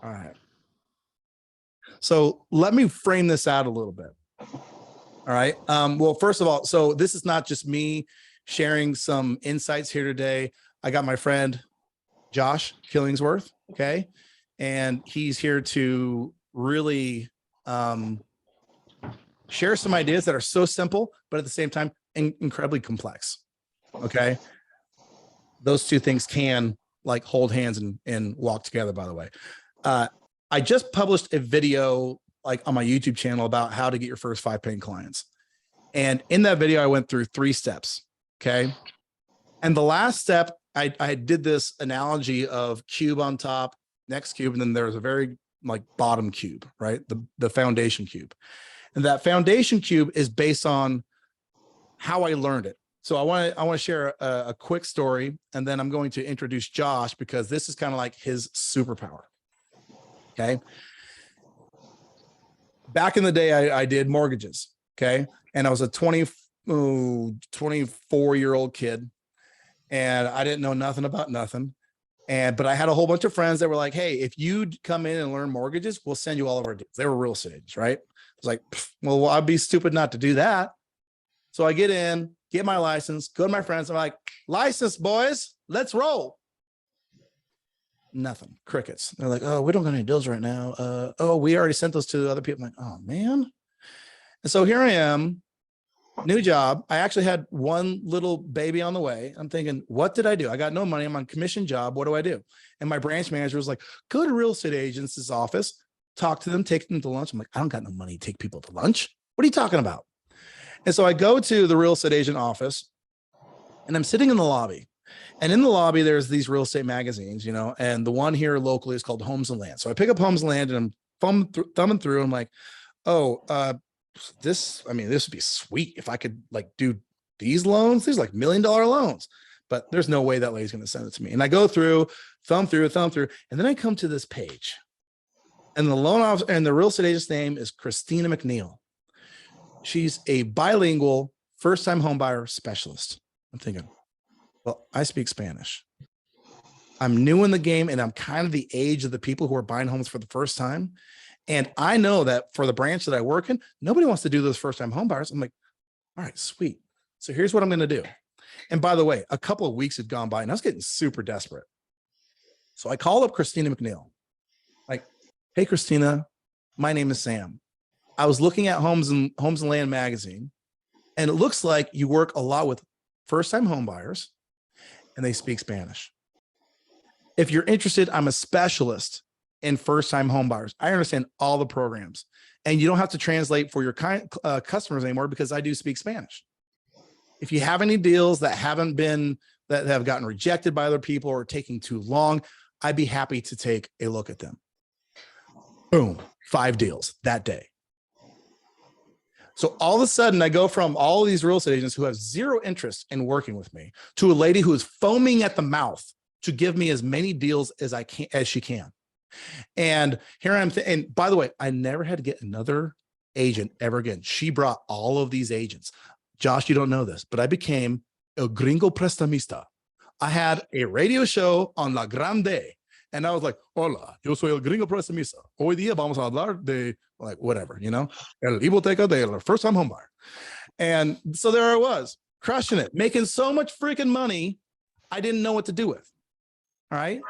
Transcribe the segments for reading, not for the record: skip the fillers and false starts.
All right. So let me frame this out a little bit. All right. Well, first of all, so this is not just me sharing some insights here today. I got my friend, Josh Killingsworth. Okay. And he's here to really share some ideas that are so simple, but at the same time, incredibly complex. Okay. Those two things can like hold hands and walk together, by the way. I just published a video like on my YouTube channel about how to get your first 5 paying clients. And in that video, I went through 3 steps. Okay. And the last step, I did this analogy of cube on top, next cube, and then there's a very like bottom cube, right? The foundation cube. And that foundation cube is based on how I learned it. So I want to share a quick story, and then I'm going to introduce Josh because this is kind of like his superpower. Okay. Back in the day, I did mortgages. Okay. And I was a 24-year-old kid, and I didn't know nothing about nothing. But I had a whole bunch of friends that were like, hey, if you come in and learn mortgages, we'll send you all of our deals. They were real estate agents, right? I was like, well, I'd be stupid not to do that. So I get in, get my license, go to my friends. I'm like, license, boys, let's roll. Nothing, crickets. They're like, oh, we don't got any deals right now. Oh, we already sent those to other people. I'm like, oh man. And so here I am, new job. I actually had one little baby on the way. I'm thinking, what did I do? I got no money. I'm on commission job. What do I do? And my branch manager was like, go to real estate agents' office, talk to them, take them to lunch. I'm like, I don't got no money to take people to lunch. What are you talking about? And so I go to the real estate agent office, and I'm sitting in the lobby. And in the lobby, there's these real estate magazines, you know, and the one here locally is called Homes and Land. So I pick up Homes and Land, and I'm thumbing through. I'm like, oh, this would be sweet if I could like do these loans. These like $1 million loans, but there's no way that lady's going to send it to me. And I go through, thumb through, and then I come to this page, and the loan officer and the real estate agent's name is Christina McNeil. She's a bilingual first-time homebuyer specialist. I'm thinking, well, I speak Spanish. I'm new in the game, and I'm kind of the age of the people who are buying homes for the first time. And I know that for the branch that I work in, nobody wants to do those first-time home buyers. I'm like, all right, sweet. So here's what I'm going to do. And by the way, a couple of weeks had gone by, and I was getting super desperate. So I called up Christina McNeil. Like, hey, Christina, my name is Sam. I was looking at Homes and Land magazine, and it looks like you work a lot with first-time home buyers, and they speak Spanish. If you're interested, I'm a specialist in first-time home buyers. I understand all the programs, and you don't have to translate for your customers anymore because I do speak Spanish. If you have any deals that have gotten rejected by other people or taking too long, I'd be happy to take a look at them. Boom, 5 deals that day. So all of a sudden I go from all of these real estate agents who have zero interest in working with me to a lady who is foaming at the mouth to give me as many deals as she can. And here I'm, and by the way, I never had to get another agent ever again. She brought all of these agents. Josh, you don't know this, but I became a gringo prestamista. I had a radio show on La Grande, and I was like, hola, yo soy el gringo prestamista. Hoy día vamos a hablar de, like, whatever, you know, el hipoteca de la first-time homebuyer. And so there I was, crushing it, making so much freaking money, I didn't know what to do with. All right.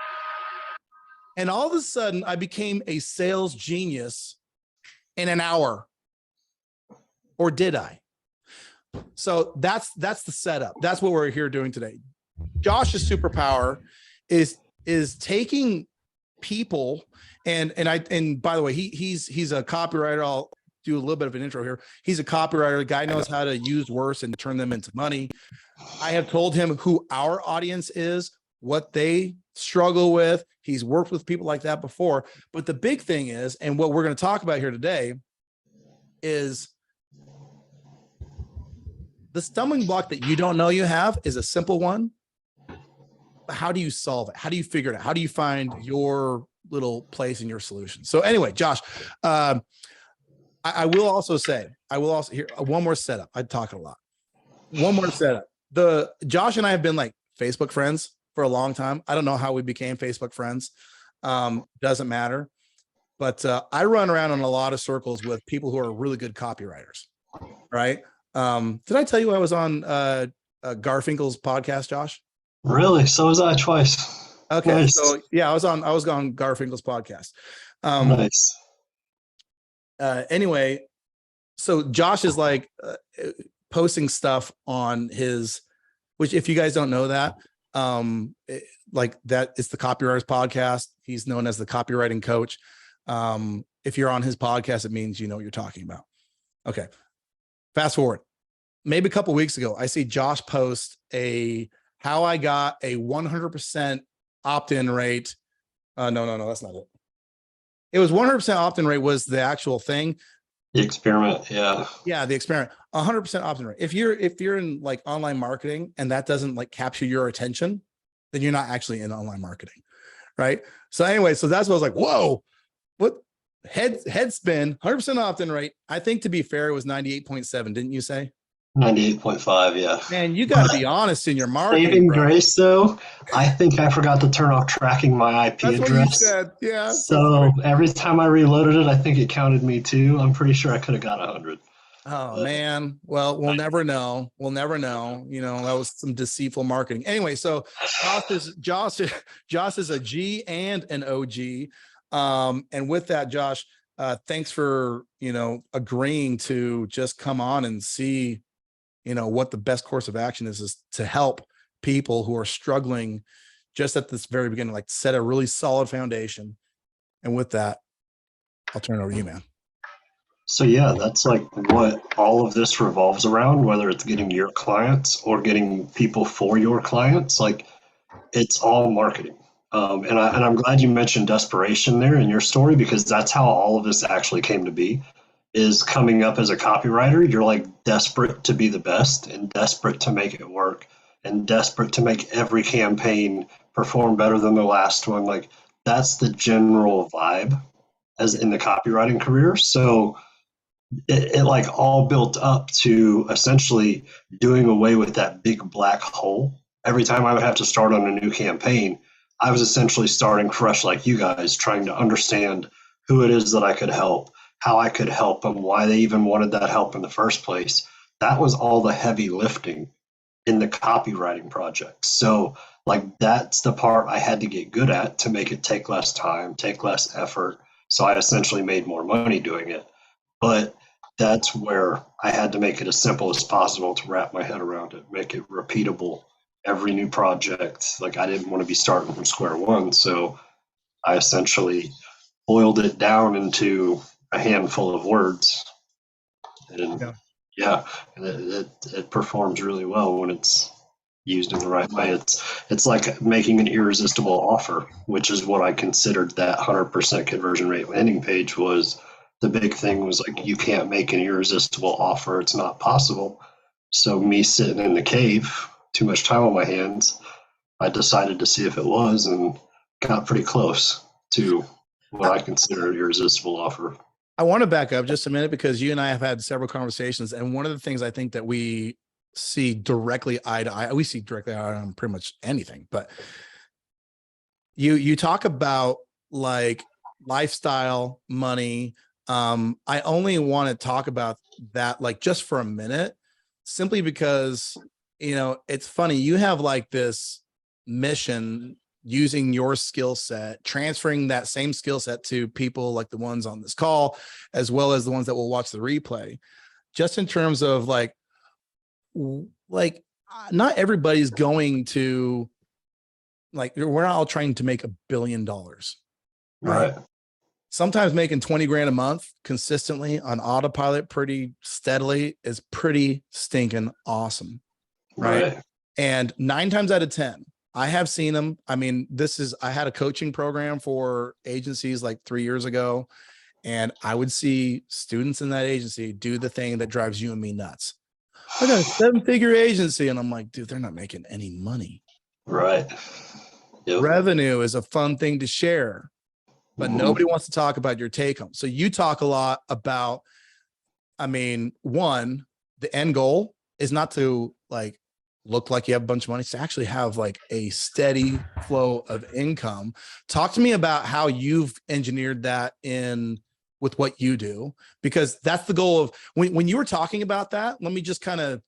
And all of a sudden, I became a sales genius in an hour. Or did I? So that's the setup. That's what we're here doing today. Josh's superpower is taking people, and by the way, he's a copywriter. I'll do a little bit of an intro here. He's a copywriter. The guy knows how to use words and turn them into money. I have told him who our audience is, what they struggle with. He's worked with people like that before. But the big thing is, and what we're going to talk about here today, is the stumbling block that you don't know you have is a simple one. But how do you solve it? How do you figure it out? How do you find your little place in your solution? So anyway, Josh, I will also here one more setup. I talk a lot. One more setup. Josh and I have been like Facebook friends for a long time. I don't know how we became Facebook friends. Doesn't matter. but I run around in a lot of circles with people who are really good copywriters, right? Did I tell you I was on Garfinkel's podcast, Josh? Really? So was I twice. Okay, Nice. so yeah, I was on Garfinkel's podcast. Nice. Anyway, so Josh is like posting stuff on his, which if you guys don't know that, like that is the Copywriters Podcast. He's known as the copywriting coach. If you're on his podcast, it means you know what you're talking about. Okay. Fast forward. Maybe a couple of weeks ago, I see Josh post how I got a 100% opt-in rate. No, that's not it. It was 100% opt-in rate was the actual thing. The experiment, yeah. Yeah, the experiment. 100% opt-in rate. If you're in like online marketing and that doesn't like capture your attention, then you're not actually in online marketing, right? So anyway, so that's what I was like, whoa, what head spin, 100% opt-in rate. I think to be fair, it was 98.7, didn't you say? 98.5, yeah. Man, you got to be honest in your marketing. Saving grace, though, I think I forgot to turn off tracking my IP That's address. What you said. Yeah. So every time I reloaded it, I think it counted me too. I'm pretty sure I could have got 100. Oh man. Well, we'll never know. We'll never know. You know, that was some deceitful marketing. Anyway, so Josh is a G and an OG. And with that, Josh, thanks for, agreeing to just come on and see, what the best course of action is to help people who are struggling just at this very beginning, like set a really solid foundation. And with that, I'll turn it over to you, man. So yeah, that's like what all of this revolves around, whether it's getting your clients or getting people for your clients, like it's all marketing. And I'm glad you mentioned desperation there in your story, because that's how all of this actually came to be. Is coming up as a copywriter, you're like desperate to be the best and desperate to make it work and desperate to make every campaign perform better than the last one. Like that's the general vibe as in the copywriting career. So it like all built up to essentially doing away with that big black hole. Every time I would have to start on a new campaign, I was essentially starting fresh like you guys, trying to understand who it is that I could help, how I could help them, why they even wanted that help in the first place. That was all the heavy lifting in the copywriting project. So like that's the part I had to get good at to make it take less time, take less effort. So I essentially made more money doing it. But that's where I had to make it as simple as possible to wrap my head around it, make it repeatable. Every new project, like I didn't want to be starting from square one. So I essentially boiled it down into a handful of words. And and it performs really well when it's used in the right way. It's like making an irresistible offer, which is what I considered that 100% conversion rate landing page was. The big thing was like, you can't make an irresistible offer. It's not possible. So me sitting in the cave, too much time on my hands, I decided to see if it was and got pretty close to what I consider an irresistible offer. I want to back up just a minute because you and I have had several conversations. And one of the things I think that we see directly eye to eye, we see directly eye to eye on pretty much anything, but you talk about like lifestyle, money. I only want to talk about that like just for a minute, simply because, it's funny. You have like this mission using your skill set, transferring that same skill set to people like the ones on this call, as well as the ones that will watch the replay, just in terms of like not everybody's going to like, we're not all trying to make $1 billion, right? Sometimes making 20 grand a month consistently on autopilot pretty steadily is pretty stinking awesome. Right. And 9 times out of 10, I have seen them. I mean, I had a coaching program for agencies like 3 years ago, and I would see students in that agency do the thing that drives you and me nuts. I got a 7-figure agency. And I'm like, dude, they're not making any money. Right. Yep. Revenue is a fun thing to share, but nobody wants to talk about your take home. So you talk a lot about, one, the end goal is not to like look like you have a bunch of money, to actually have like a steady flow of income. Talk to me about how you've engineered that in with what you do, because that's the goal of when you were talking about that. Let me just kind of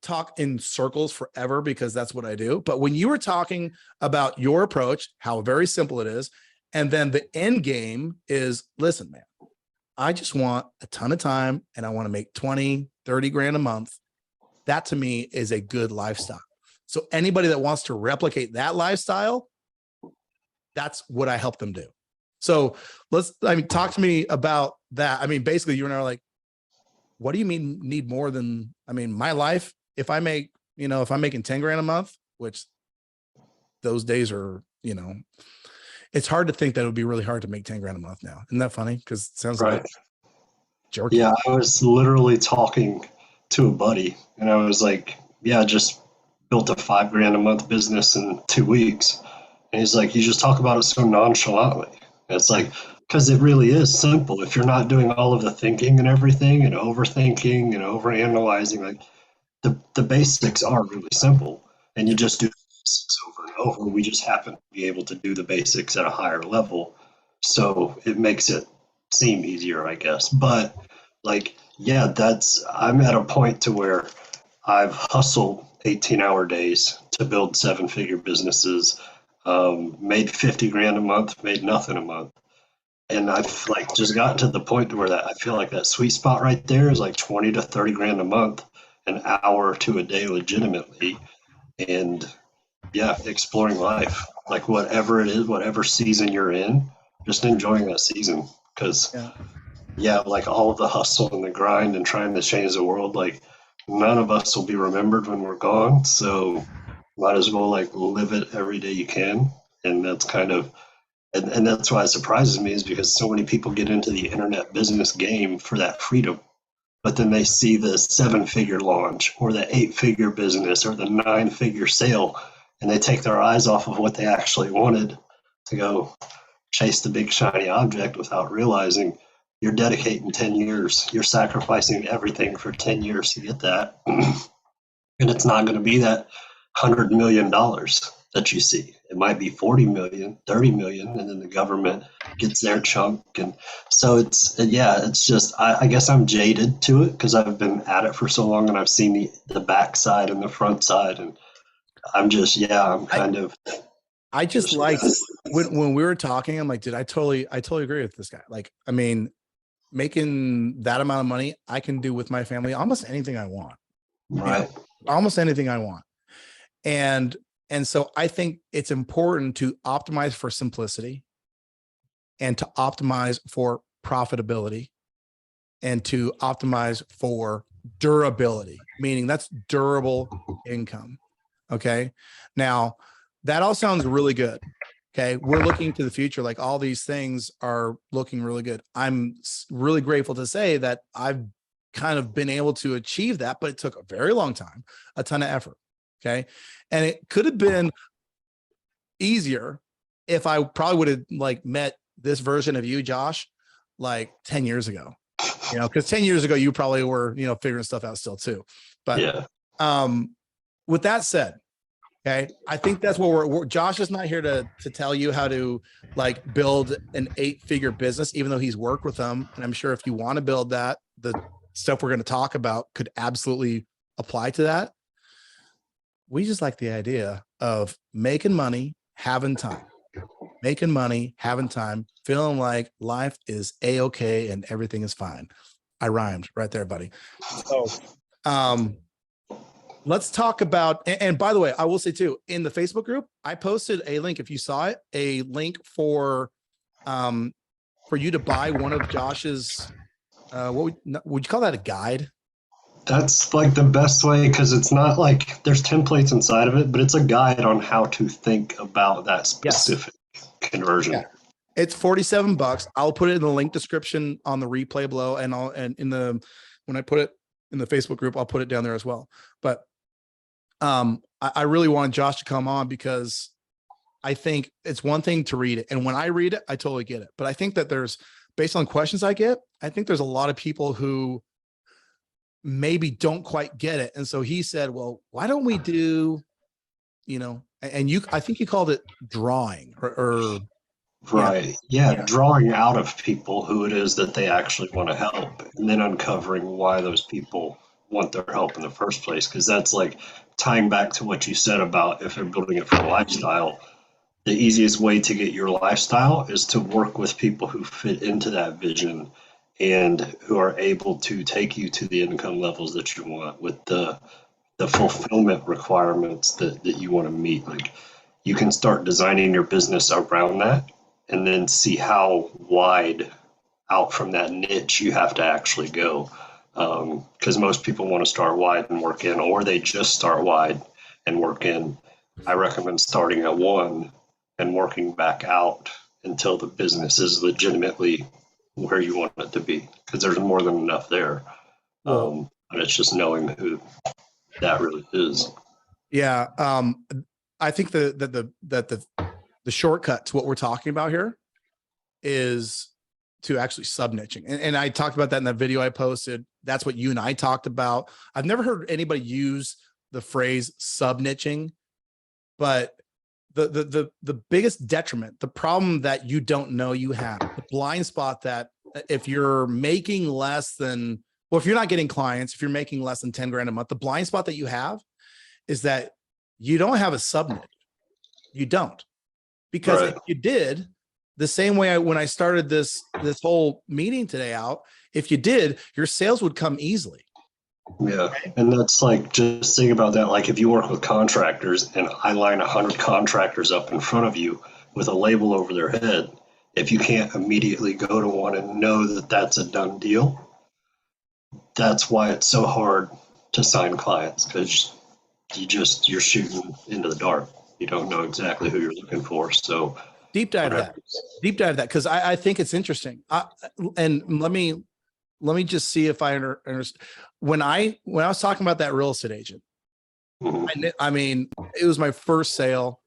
talk in circles forever, because that's what I do. But when you were talking about your approach, how very simple it is, and then the end game is, listen, man, I just want a ton of time and I want to make 20, 30 grand a month. That to me is a good lifestyle. So anybody that wants to replicate that lifestyle, that's what I help them do. So talk to me about that. I mean, basically you and I are like, what do you mean need more than, my life, if I make, if I'm making 10 grand a month, which those days are, it's hard to think that it would be really hard to make 10 grand a month now. Isn't that funny? Because it sounds Right. like jerky. Yeah, I was literally talking to a buddy and I was like, yeah, I just built a 5 grand a month business in 2 weeks. And he's like, you just talk about it so nonchalantly. And it's like, because it really is simple. If you're not doing all of the thinking and everything and overthinking and overanalyzing, like the basics are really simple. And you just do the basics over and over. We just happen to be able to do the basics at a higher level. So it makes it seem easier, I guess. But like, yeah, I'm at a point to where I've hustled 18-hour days to build 7-figure businesses, made 50 grand a month, made nothing a month. And I've like just gotten to the point where that I feel like that sweet spot right there is like 20 to 30 grand a month, an hour to a day legitimately. And yeah, exploring life, like whatever it is, whatever season you're in, just enjoying that season. Because yeah, like all of the hustle and the grind and trying to change the world, like none of us will be remembered when we're gone. So might as well like live it every day you can. And that's kind of, and that's why it surprises me, is because so many people get into the internet business game for that freedom. But then they see the 7-figure launch or the 8-figure business or the 9-figure sale, and they take their eyes off of what they actually wanted to go chase the big shiny object without realizing you're dedicating 10 years. You're sacrificing everything for 10 years to get that. And it's not going to be that $100 million that you see. It might be 40 million, 30 million, and then the government gets their chunk. And so it's just, I guess I'm jaded to it because I've been at it for so long and I've seen the back side and the front side. And I'm just, I'm kind of. I just like when we were talking, I'm like, dude, I totally agree with this guy. Like, making that amount of money, I can do with my family almost anything I want. Right. Almost anything I want. And so I think it's important to optimize for simplicity and to optimize for profitability and to optimize for durability, meaning that's durable income. Okay. Now that all sounds really good. Okay. We're looking to the future. Like all these things are looking really good. I'm really grateful to say that I've kind of been able to achieve that, but it took a very long time, a ton of effort. Okay. And it could have been easier if I probably would have like met this version of you, Josh, like 10 years ago, because 10 years ago, you probably were, figuring stuff out still too. But with that said, okay, I think that's what Josh is not here to tell you how to like build an 8-figure business, even though he's worked with them. And I'm sure if you want to build that, the stuff we're going to talk about could absolutely apply to that. We just like the idea of making money, having time, feeling like life is a-okay and everything is fine. I rhymed right there, buddy. So, let's talk about, and by the way, I will say too, in the Facebook group, I posted a link, if you saw it, a link for you to buy one of Josh's, what would you call that, a guide? That's like the best way, because it's not like there's templates inside of it, but it's a guide on how to think about that specific conversion. Yeah. It's $47. I'll put it in the link description on the replay below, and when I put it in the Facebook group, I'll put it down there as well. But I really wanted Josh to come on because I think it's one thing to read it, and when I read it, I totally get it. But I think that based on questions I get, I think there's a lot of people who maybe don't quite get it. And so he said, well, why don't we do, and I think you called it drawing or Right. Yeah. Drawing out of people who it is that they actually want to help, and then uncovering why those people want their help in the first place. Because that's like tying back to what you said about if they're building it for a lifestyle, the easiest way to get your lifestyle is to work with people who fit into that vision and who are able to take you to the income levels that you want with the fulfillment requirements that you want to meet. Like you can start designing your business around that and then see how wide out from that niche you have to actually go. Because most people want to start wide and work in, or they just start wide and work in. I recommend starting at one and working back out until the business is legitimately where you want it to be, because there's more than enough there. But it's just knowing who that really is. Yeah. I think the shortcut to what we're talking about here is to actually sub niching. And I talked about that in that video I posted. That's what you and I talked about. I've never heard anybody use the phrase sub niching, but the biggest detriment, the problem that you don't know you have, the blind spot that if you're making less than, well, if you're not getting clients, if you're making less than 10 grand a month, the blind spot that you have is that you don't have a sub niche. You don't, because if you did, the same way when I started this whole meeting today out, if you did, your sales would come easily. Yeah. And that's like, just think about that. Like if you work with contractors and I line 100 contractors up in front of you with a label over their head, if you can't immediately go to one and know that that's a done deal, that's why it's so hard to sign clients, because you're shooting into the dark. You don't know exactly who you're looking for. So deep dive that, because I think it's interesting. And let me just see if I understand. When I was talking about that real estate agent, I mean, it was my first sale,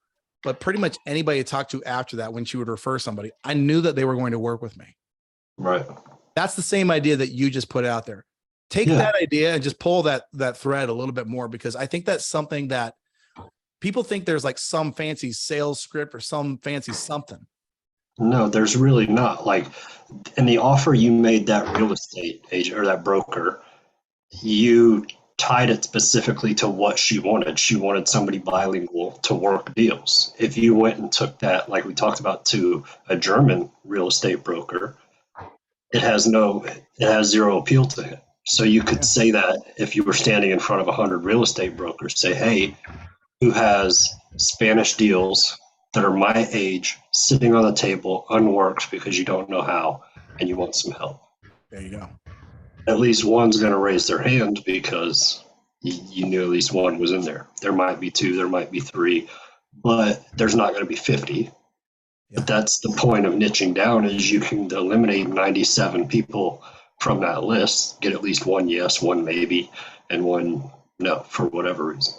but pretty much anybody I talked to after that, when she would refer somebody, I knew that they were going to work with me. Right. That's the same idea that you just put out there. Take that idea and just pull that thread a little bit more, because I think that's something that people think there's like some fancy sales script or some fancy something. No, there's really not. Like in the offer you made that real estate agent or that broker, you tied it specifically to what she wanted. She wanted somebody bilingual to work deals. If you went and took that, like we talked about, to a German real estate broker, it has zero appeal to him. So you could say that if you were standing in front of 100 real estate brokers, say, hey, who has Spanish deals that are my age sitting on the table, unworked because you don't know how, and you want some help. There you go. At least one's going to raise their hand because you knew at least one was in there. There might be two, there might be three, but there's not going to be 50. But that's the point of niching down, is you can eliminate 97 people from that list, get at least one yes, one maybe, and one no for whatever reason.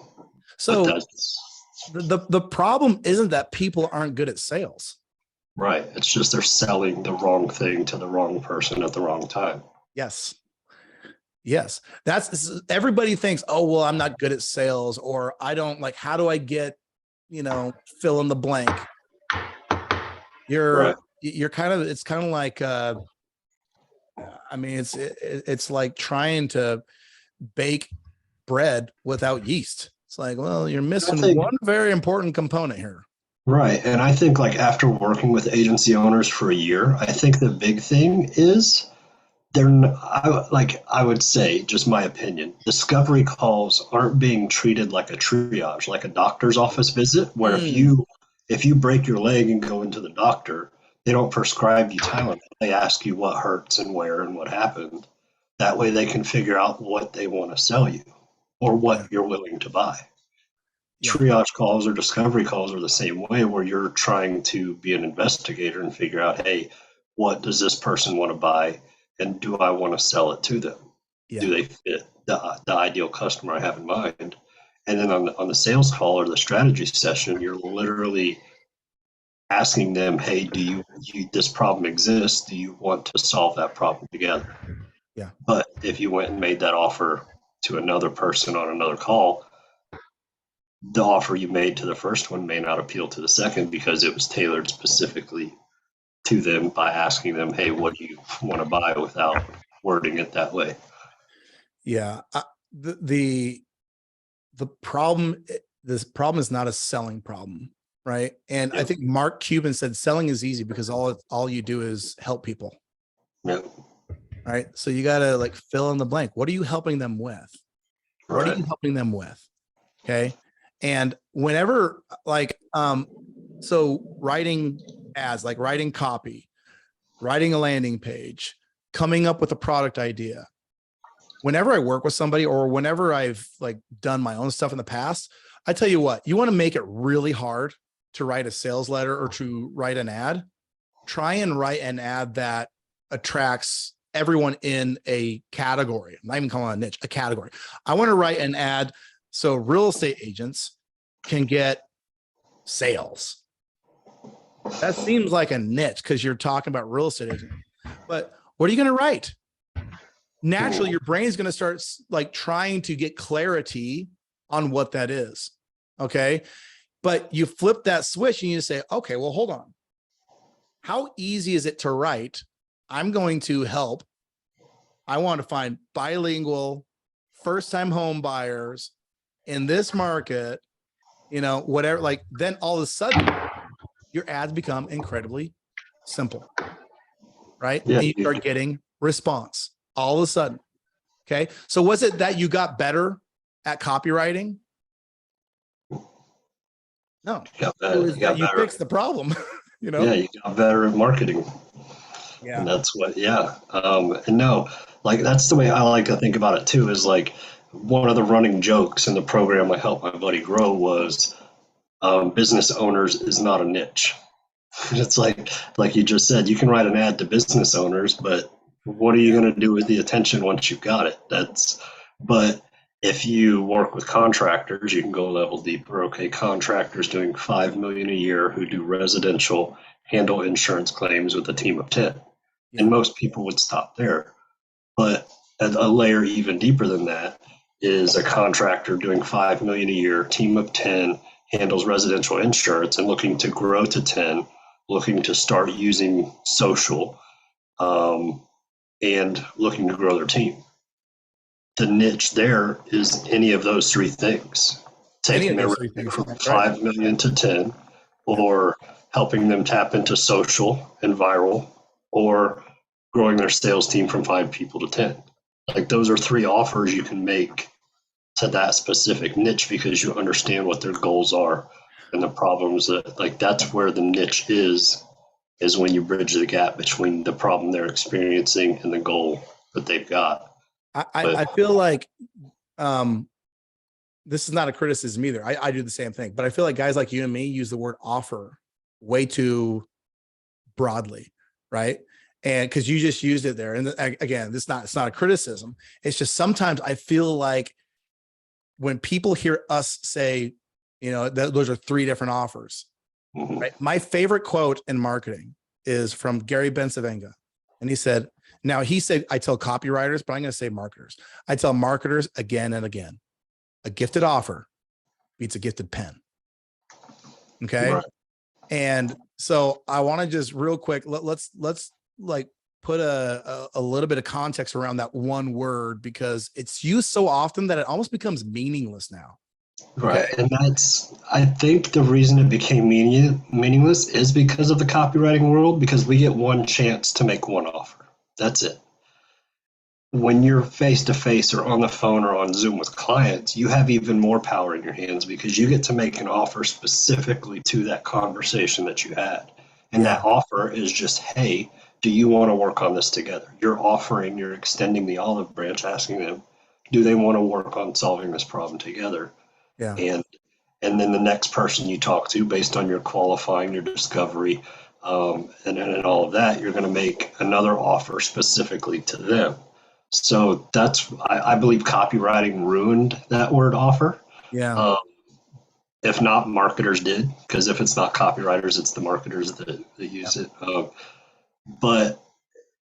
So the problem isn't that people aren't good at sales. Right. It's just they're selling the wrong thing to the wrong person at the wrong time. Yes. That's, everybody thinks, oh, well, I'm not good at sales, or I don't like, how do I get, fill in the blank. You're kind of, it's kind of like, I mean, it's like trying to bake bread without yeast. It's like, well, you're missing one very important component here. Right. And I think like after working with agency owners for a year, I think the big thing is I would say, just my opinion, discovery calls aren't being treated like a triage, like a doctor's office visit, where if you break your leg and go into the doctor, they don't prescribe you Tylenol. They ask you what hurts and where and what happened. That way they can figure out what they want to sell you or what you're willing to buy. Triage calls or discovery calls are the same way, where you're trying to be an investigator and figure out, hey, what does this person want to buy? And do I want to sell it to them? Do they fit the ideal customer I have in mind? And then on the sales call or the strategy session, you're literally asking them, hey, do you this problem exists? Do you want to solve that problem together? Yeah. But if you went and made that offer to another person on another call, the offer you made to the first one may not appeal to the second because it was tailored specifically to them by asking them, hey, what do you want to buy, without wording it that way. Yeah. The problem, this problem is not a selling problem, right? And I Yep. think Mark Cuban said selling is easy because all you do is help people, Yep. right? So you got to like fill in the blank. What are you helping them with? What are Right. you helping them with? Okay. And whenever so writing ads, like writing copy, writing a landing page, coming up with a product idea. Whenever I work with somebody or whenever I've like done my own stuff in the past, I tell you what, you want to make it really hard to write a sales letter or to write an ad. Try and write an ad that attracts everyone in a category. I'm not even calling it a niche, a category. I want to write an ad so real estate agents can get sales. That seems like a niche because you're talking about real estate agents. But what are you going to write? Naturally, your brain is going to start like trying to get clarity on what that is. Okay. But you flip that switch and you say, okay, well, hold on. How easy is it to write? I'm going to help. I want to find bilingual first-time home buyers in this market, whatever, like then all of a sudden your ads become incredibly simple, right? Yeah. And you start getting response all of a sudden. Okay. So was it that you got better at copywriting? No, it was that you fixed the problem, Yeah, you got better at marketing. Yeah. And that's what, yeah. And no, like that's the way I like to think about it too, is like one of the running jokes in the program I helped my buddy grow was business owners is not a niche. It's like you just said, you can write an ad to business owners, but what are you going to do with the attention once you've got it? But if you work with contractors, you can go a level deeper. Okay, contractors doing 5 million a year who do residential, handle insurance claims with a team of 10. And most people would stop there. But a layer even deeper than that is a contractor doing 5 million a year, team of 10, handles residential insurance and looking to grow to 10, looking to start using social, and looking to grow their team. The niche there is any of those three things, Any taking of their those three revenue things. from That's right. 5 million to 10, or helping them tap into social and viral, or growing their sales team from 5 people to 10. Like those are three offers you can make to that specific niche because you understand what their goals are and the problems that, like, that's where the niche is when you bridge the gap between the problem they're experiencing and the goal that they've got. I feel like this is not a criticism either. I do the same thing, but I feel like guys like you and me use the word offer way too broadly, right? And because you just used it there. And again, it's not a criticism. It's just sometimes I feel like when people hear us say, those are three different offers, right? My favorite quote in marketing is from Gary Bencivenga. And he said, I tell copywriters, but I'm going to say marketers. I tell marketers again and again, a gifted offer beats a gifted pen. Okay. Right. And so I want to just real quick, let's like put a little bit of context around that one word because it's used so often that it almost becomes meaningless now. Right. And I think the reason it became meaningless is because of the copywriting world, because we get one chance to make one offer. That's it. When you're face to face or on the phone or on Zoom with clients, you have even more power in your hands because you get to make an offer specifically to that conversation that you had. And that offer is just, hey, do you want to work on this together? You're extending the olive branch, asking them, do they want to work on solving this problem together? Yeah. And then the next person you talk to, based on your qualifying, your discovery, and all of that, you're going to make another offer specifically to them. So I believe copywriting ruined that word offer. Yeah. If not, marketers did, because if it's not copywriters, it's the marketers that use it. But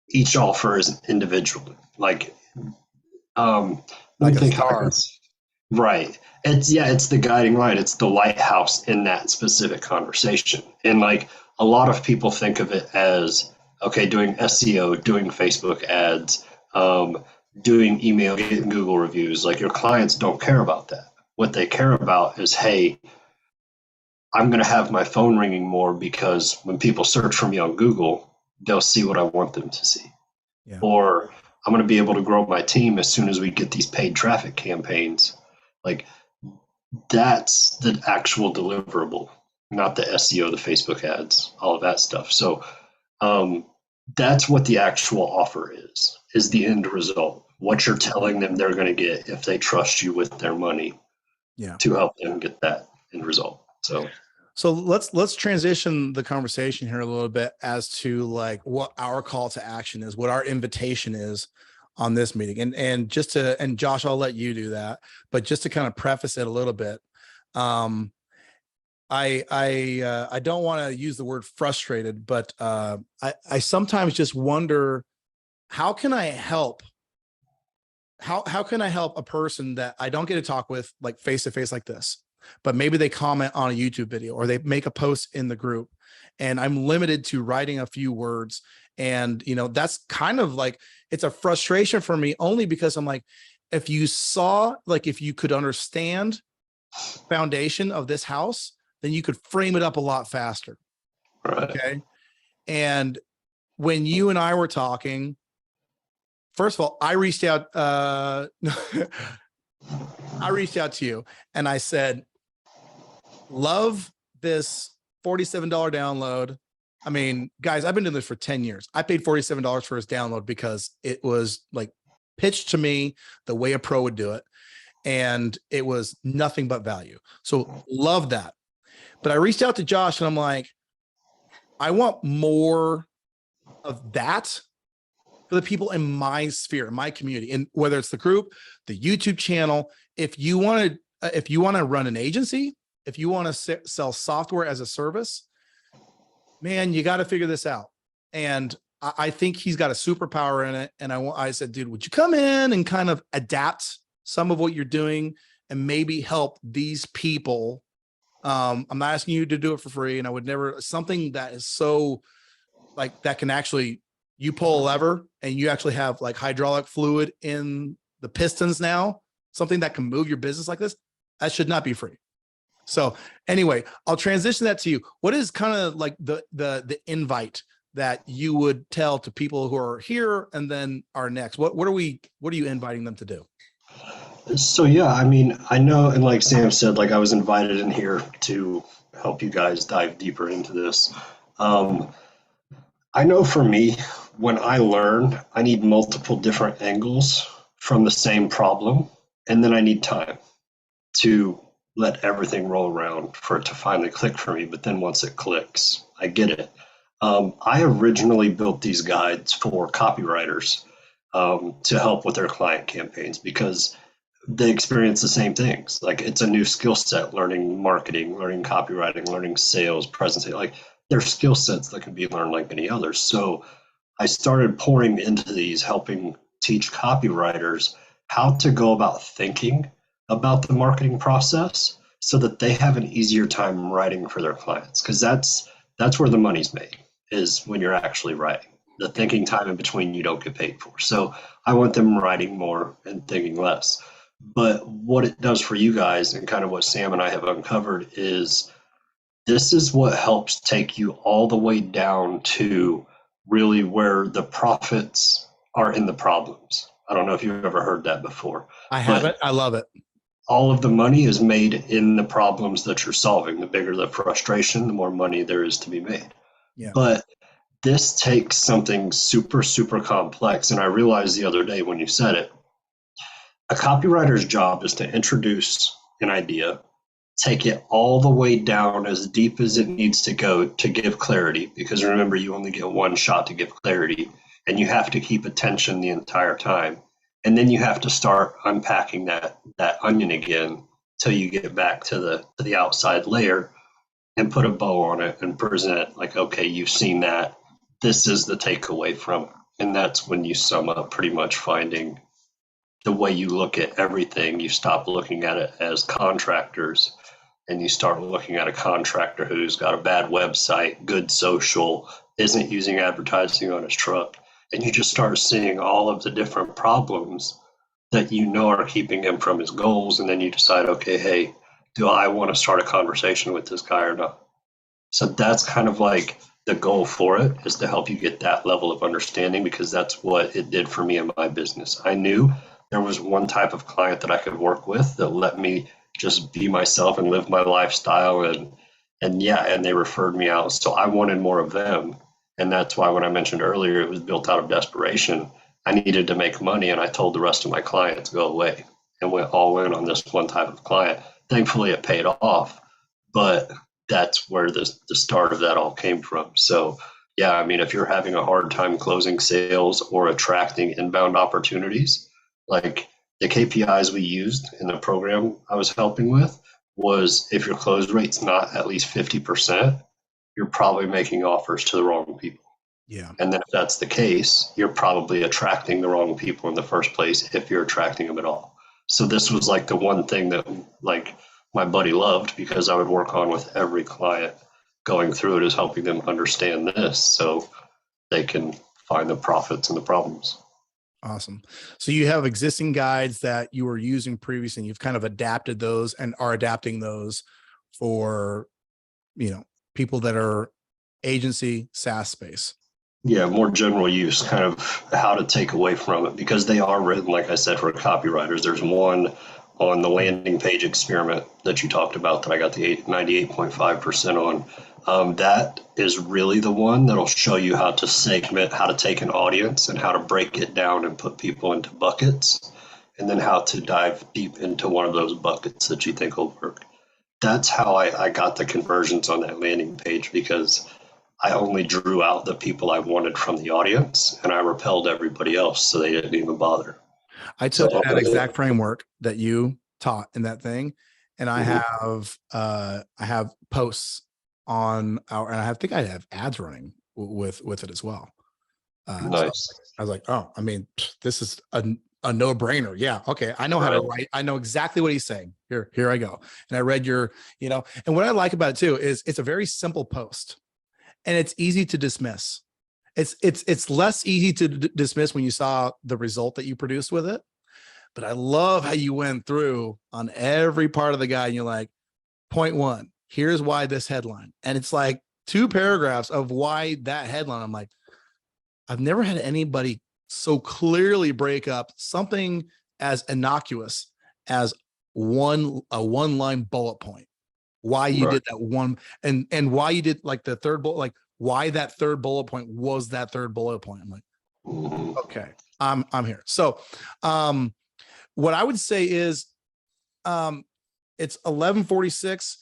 each offer is individual. Like, let me Like a think how I can. star. Right. It's the guiding light. It's the lighthouse in that specific conversation. And like a lot of people think of it as, okay, doing SEO, doing Facebook ads, doing email, getting Google reviews. Like your clients don't care about that. What they care about is, hey, I'm going to have my phone ringing more because when people search for me on Google, they'll see what I want them to see. Yeah. Or I'm going to be able to grow my team as soon as we get these paid traffic campaigns. Like that's the actual deliverable, not the SEO, the Facebook ads, all of that stuff. So that's what the actual offer is the end result. What you're telling them they're going to get if they trust you with their money Yeah. to help them get that end result. So let's transition the conversation here a little bit as to like what our call to action is, what our invitation is on this meeting. And just to, and Josh, I'll let you do that, but just to kind of preface it a little bit. I don't want to use the word frustrated, but I sometimes just wonder, how can I help? How can I help a person that I don't get to talk with like face to face like this, but maybe they comment on a YouTube video or they make a post in the group and I'm limited to writing a few words. And, you know, that's kind of like, it's a frustration for me only because I'm like, if you saw, like, if you could understand foundation of this house, then you could frame it up a lot faster. Right. Okay. And when you and I were talking, first of all, I reached out, I reached out to you and I said, love this $47 download. I mean, guys, I've been doing this for 10 years. I paid $47 for his download because it was like pitched to me the way a pro would do it. And it was nothing but value. So love that. But I reached out to Josh and I'm like, I want more of that for the people in my sphere, in my community, and whether it's the group, the YouTube channel. If you want to run an agency, if you want to sell software as a service, man, you got to figure this out. And I think he's got a superpower in it. And I said, dude, would you come in and kind of adapt some of what you're doing and maybe help these people? I'm not asking you to do it for free, and I would never, something that is so like that can actually, you pull a lever and you actually have like hydraulic fluid in the pistons now, something that can move your business like this, that should not be free. So anyway, I'll transition that to you. What is kind of like the invite that you would tell to people who are here and then are next? What are you inviting them to do? So yeah, I mean, I know, and like Sam said, like I was invited in here to help you guys dive deeper into this. I know for me, when I learn, I need multiple different angles from the same problem, and then I need time to let everything roll around for it to finally click for me. But then once it clicks, I get it. I originally built these guides for copywriters to help with their client campaigns because they experience the same things. Like it's a new skill set, learning marketing, learning copywriting, learning sales, presentation. Like they're skill sets that can be learned like any others. So I started pouring into these, helping teach copywriters how to go about thinking about the marketing process so that they have an easier time writing for their clients. Because that's where the money's made, is when you're actually writing. The thinking time in between you don't get paid for. So I want them writing more and thinking less. But what it does for you guys, and kind of what Sam and I have uncovered, is this is what helps take you all the way down to really where the profits are in the problems. I don't know if you've ever heard that before, I but haven't. I love it. all of the money is made in the problems that you're solving. The bigger the frustration, the more money there is to be made. Yeah. But this takes something super, super complex. And I realized the other day when you said it, a copywriter's job is to introduce an idea, take it all the way down as deep as it needs to go to give clarity, because remember, you only get one shot to give clarity, and you have to keep attention the entire time. And then you have to start unpacking that onion again till you get back to the outside layer and put a bow on it and present it like, okay, you've seen that. This is the takeaway from it. And that's when you sum up pretty much finding the way you look at everything. You stop looking at it as contractors and you start looking at a contractor who's got a bad website, good social, isn't using advertising on his truck. And you just start seeing all of the different problems that you know are keeping him from his goals. And then you decide, okay, hey, do I want to start a conversation with this guy or not? So that's kind of like the goal for it, is to help you get that level of understanding, because that's what it did for me in my business. I knew there was one type of client that I could work with that let me just be myself and live my lifestyle, and they referred me out. So I wanted more of them. And that's why when I mentioned earlier, it was built out of desperation. I needed to make money, and I told the rest of my clients go away and went all in on this one type of client. Thankfully it paid off, but that's where the start of that all came from. So yeah, I mean, if you're having a hard time closing sales or attracting inbound opportunities, like the KPIs we used in the program I was helping with was, if your close rate's not at least 50%, you're probably making offers to the wrong people. Yeah. And then if that's the case, you're probably attracting the wrong people in the first place, if you're attracting them at all. So this was like the one thing that like my buddy loved, because I would work on with every client going through it, is helping them understand this so they can find the profits and the problems. Awesome. So you have existing guides that you were using previously, and you've kind of adapted those and are adapting those for, people that are agency SaaS space. Yeah, more general use, kind of how to take away from it, because they are written, like I said, for copywriters. There's one on the landing page experiment that you talked about that I got the 98.5% on. That is really the one that'll show you how to segment, how to take an audience and how to break it down and put people into buckets, and then how to dive deep into one of those buckets that you think will work. That's how I got the conversions on that landing page, because I only drew out the people I wanted from the audience, and I repelled everybody else, so they didn't even bother. I So took that exact framework that you taught in that thing, and I have posts on our, and I think I have ads running with it as well. So nice. I was like, oh, I mean, this is a no brainer. Yeah. Okay. I know how to write. I know exactly what he's saying. Here I go. And I read your, and what I like about it too is it's a very simple post, and it's easy to dismiss. It's less easy to dismiss when you saw the result that you produced with it. But I love how you went through on every part of the guide, and you're like, point one, here's why this headline. And it's like 2 paragraphs of why that headline. I'm like, I've never had anybody so clearly break up something as innocuous as a one line bullet point. Why you did that one, and why you did like the third bullet, like why that third bullet point was that third bullet point. I'm like, okay, I'm here. So what I would say is it's 11:46.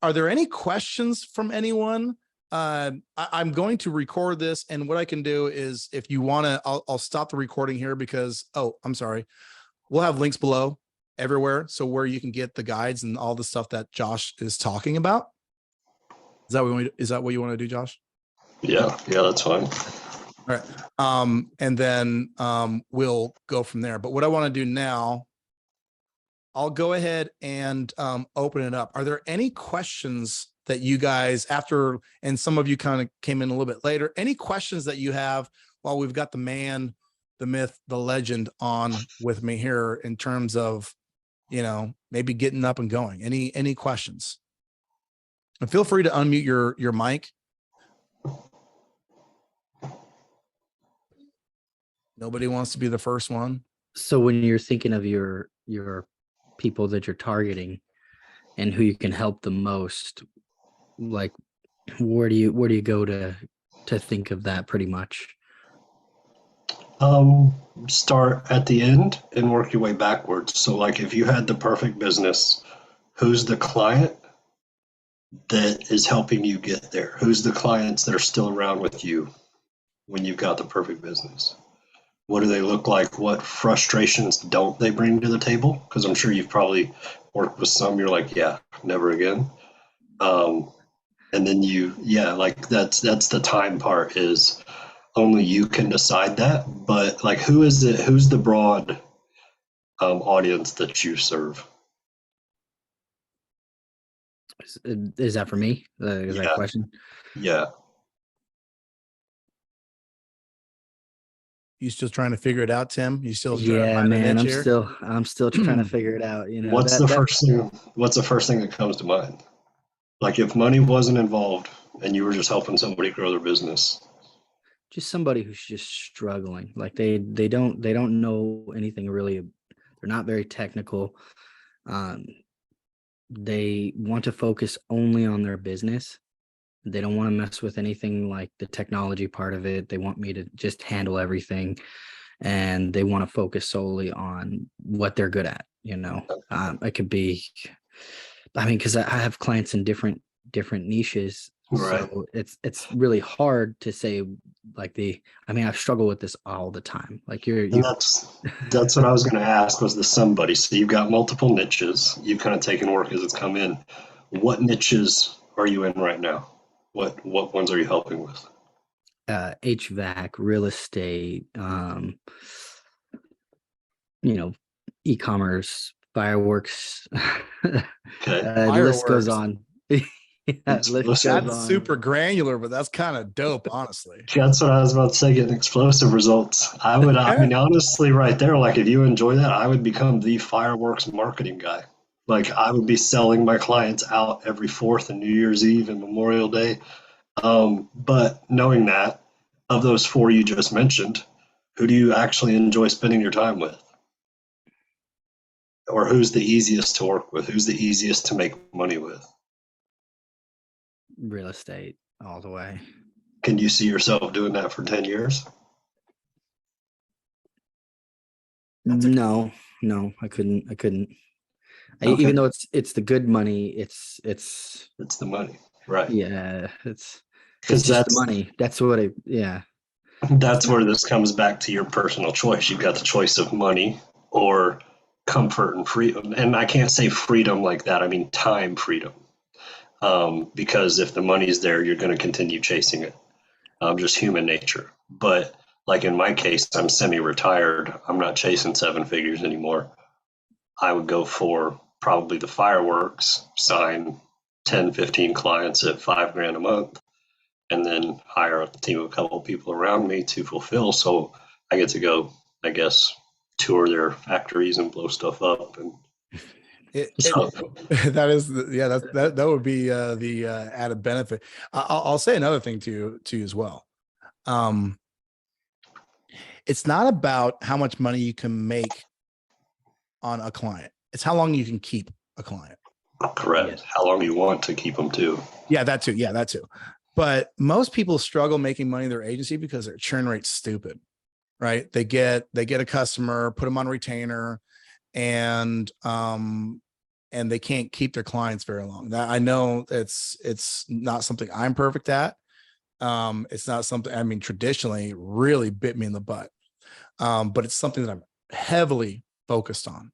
Are there any questions from anyone? I'm going to record this, and what I can do is, if you want to, I'll stop the recording here, because, I'm sorry. We'll have links below everywhere, so where you can get the guides and all the stuff that Josh is talking about. Is that what you want to do, Josh? Yeah, that's fine. All right. And then we'll go from there. But what I want to do now, I'll go ahead and open it up. Are there any questions that you guys, after, and some of you kind of came in a little bit later, any questions that you have while we've got the man, the myth, the legend on with me here, in terms of, maybe getting up and going? Any questions? And feel free to unmute your mic. Nobody wants to be the first one. So when you're thinking of your people that you're targeting and who you can help the most, like where do you go to think of that, pretty much? Start at the end and work your way backwards. So like, if you had the perfect business, who's the client that is helping you get there? Who's the clients that are still around with you when you've got the perfect business? What do they look like? What frustrations don't they bring to the table? Because I'm sure you've probably worked with some, you're like, yeah, never again. And then like that's the time part, is only you can decide that. But like, who is it? Who's the broad audience that you serve? Is that for me? Is that Yeah, question? yeah. You still trying to figure it out, Tim? You still trying to Yeah, find a man, niche here? I'm still trying to figure it out. You know, What's the first thing? What's the first thing that comes to mind? Like, if money wasn't involved and you were just helping somebody grow their business. just somebody who's just struggling. Like they don't know anything really. They're not very technical. Um, they want to focus only on their business. They don't want to mess with anything like the technology part of it. They want me to just handle everything, and they want to focus solely on what they're good at. It could be, I mean, because I have clients in different niches, Right. so it's really hard to say I mean, I've struggled with this all the time. Like And that's what I was going to ask, was the somebody. So you've got multiple niches. You've kind of taken work as it's come in. What niches are you in right now? What ones are you helping with? HVAC, real estate, e-commerce, fireworks. Okay. The list goes Fireworks. on. Yeah, list Explosive. goes That's on. super granular, but that's kind of dope, honestly. That's what I was about to say, getting explosive results. I Yeah. mean, honestly, right there, like if you enjoy that, I would become the fireworks marketing guy. Like I would be selling my clients out every 4th and New Year's Eve and Memorial Day. But knowing that, of those four you just mentioned, who do you actually enjoy spending your time with? Or who's the easiest to work with? Who's the easiest to make money with? Real estate all the way. Can you see yourself doing that for 10 years? No, I couldn't. Okay. Even though it's the good money, it's It's the money, right? yeah, it's Because just the money. That's what yeah. It's that's not where this comes back to your personal choice. You've got the choice of money or comfort and freedom. And I can't say freedom like that. I mean time freedom. Because if the money's there, you're going to continue chasing it. Just human nature. But like in my case, I'm semi-retired. I'm not chasing 7 figures anymore. I would go for probably the fireworks, sign 10, 15 clients at $5,000 a month, and then hire a team of a couple of people around me to fulfill. So I get to go, I guess, tour their factories and blow stuff up. And so, That is, that would be the added benefit. I'll say another thing to you as well. It's not about how much money you can make on a client. It's how long you can keep a client. correct. Yes. How long you want to keep them too. Yeah, that too. Yeah, that too. But most people struggle making money in their agency because their churn rate's stupid, right? They get a customer, put them on retainer, and they can't keep their clients very long. That I know it's not something I'm perfect at. It's not something, I mean, traditionally really bit me in the butt. But it's something that I'm heavily focused on,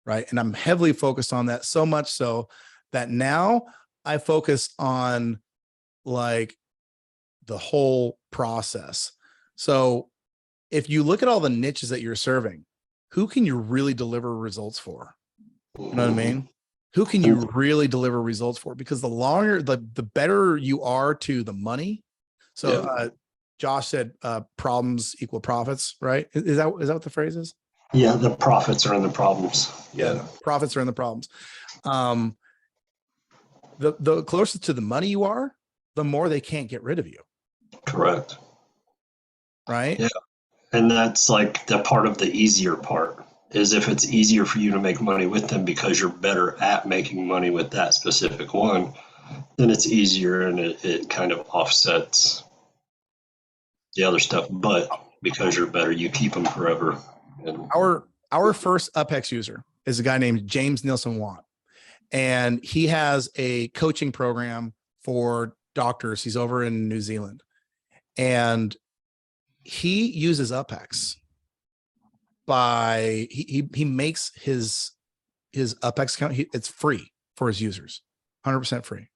right? And I'm heavily focused on that, so much so that now I focus on like the whole process. So if you look at all the niches that you're serving, who can you really deliver results for? You know what I mean? Who can you really deliver results for? Because the longer, the better you are to the money. So Josh said problems equal profits, right? Is that what the phrase is? Yeah, the profits are in the problems. Yeah, profits are in the problems. The closer to the money you are, the more they can't get rid of you. Correct. Right. Yeah. And that's like the part of the easier part, is if it's easier for you to make money with them because you're better at making money with that specific one, then it's easier, and it kind of offsets the other stuff. But because you're better, you keep them forever. And Our first UpHex user is a guy named James Nielsen Watt, and he has a coaching program for doctors. He's over in New Zealand, and he uses UpHex by he makes his UpHex account. It's free for his users, 100% free.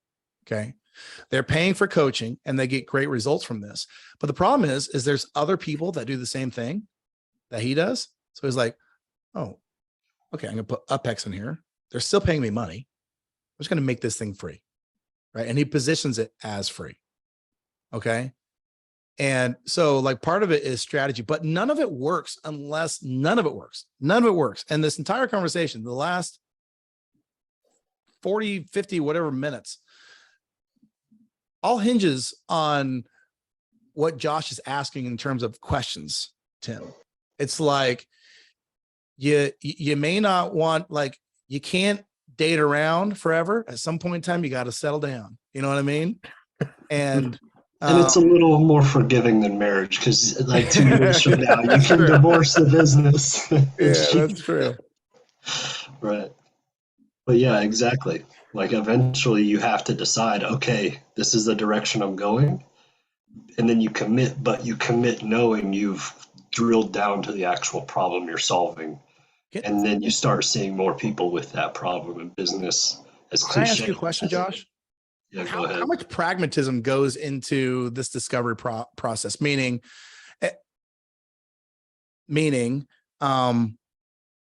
Okay. They're paying for coaching and they get great results from this. But the problem is there's other people that do the same thing that he does. So he's like, oh, okay, I'm going to put UpHex in here. They're still paying me money. I'm just going to make this thing free. Right. And he positions it as free. Okay. And so like part of it is strategy, but none of it works unless none of it works. None of it works. And this entire conversation, the last 40, 50, whatever minutes, all hinges on what Josh is asking in terms of questions, Tim. It's like you may not want, like, you can't date around forever. At some point in time, you got to settle down. You know what I mean? And it's a little more forgiving than marriage, because like 2 years from now, you can true. divorce the business. Yeah, that's true. Right. But yeah, exactly. Like eventually you have to decide, okay, this is the direction I'm going. And then you commit, but you commit knowing you've drilled down to the actual problem you're solving. And then you start seeing more people with that problem in business. As Can I cliche ask you a question, Josh? Yeah, go ahead. How much pragmatism goes into this discovery process? Meaning,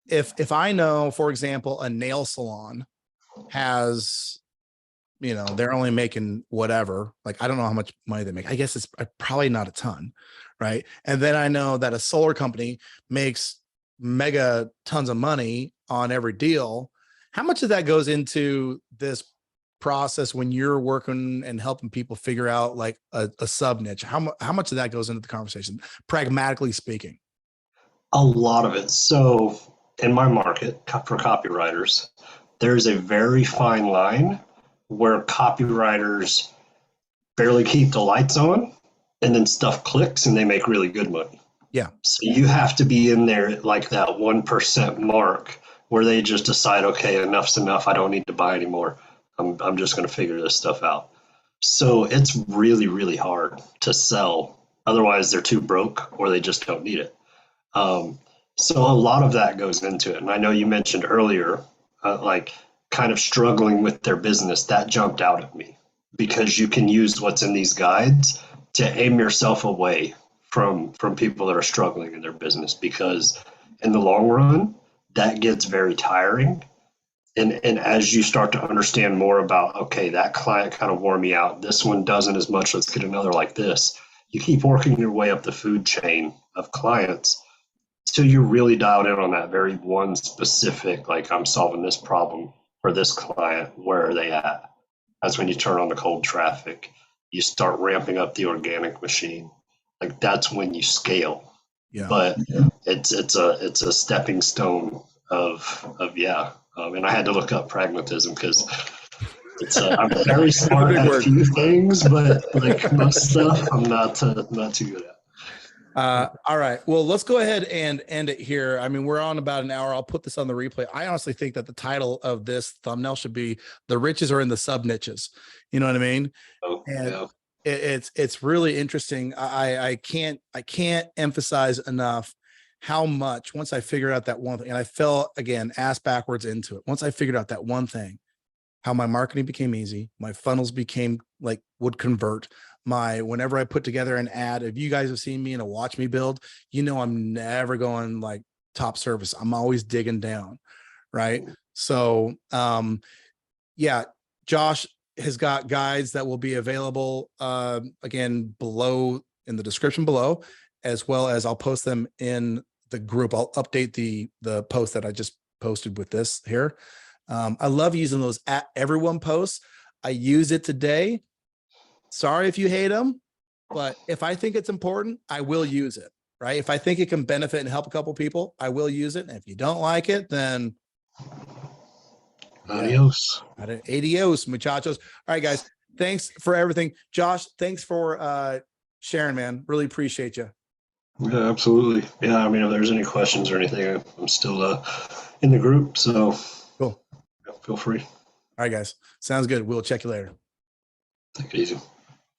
if I know, for example, a nail salon has, they're only making whatever, like, I don't know how much money they make. I guess it's probably not a ton, right? And then I know that a solar company makes mega tons of money on every deal. How much of that goes into this process when you're working and helping people figure out like a sub niche? How much of that goes into the conversation, pragmatically speaking? A lot of it. So in my market for copywriters, there's a very fine line where copywriters barely keep the lights on and then stuff clicks and they make really good money. Yeah. So you have to be in there at like that 1% mark where they just decide, okay, enough's enough. I don't need to buy anymore. I'm just going to figure this stuff out. So it's really, really hard to sell. Otherwise, they're too broke or they just don't need it. So a lot of that goes into it. And I know you mentioned earlier, like kind of struggling with their business. That jumped out at me because you can use what's in these guides to aim yourself away from people that are struggling in their business, because in the long run, that gets very tiring. And as you start to understand more about, okay, that client kind of wore me out, this one doesn't as much, let's get another like this. You keep working your way up the food chain of clients till you're really dialed in on that very one specific, like, I'm solving this problem for this client, where are they at? That's when you turn on the cold traffic. You start ramping up the organic machine. Like, that's when you scale. Yeah. But it's a stepping stone of and I had to look up pragmatism because I'm very smart at a few things, but like most stuff I'm not too good at. All right. Well, let's go ahead and end it here. I mean, we're on about an hour. I'll put this on the replay. I honestly think that the title of this thumbnail should be "The Riches Are in the Sub Niches." You know what I mean? And it's really interesting. I can't emphasize enough how much, once I figured out that one thing, and I fell again ass backwards into it. Once I figured out that one thing, how my marketing became easy, my funnels became like would convert. Whenever I put together an ad, if you guys have seen me and watch me build, I'm never going like top service. I'm always digging down. Right. So, Josh has got guides that will be available, again, below in the description below, as well as I'll post them in the group. I'll update the post that I just posted with this here. I love using those at everyone posts. I use it today. Sorry if you hate them, but if I think it's important, I will use it, right? If I think it can benefit and help a couple people, I will use it. And if you don't like it, then adios. Adios, muchachos. All right, guys. Thanks for everything. Josh, thanks for sharing, man. Really appreciate you. Yeah, absolutely. Yeah, I mean, if there's any questions or anything, I'm still in the group, so cool. Feel free. All right, guys. Sounds good. We'll check you later. Take it easy.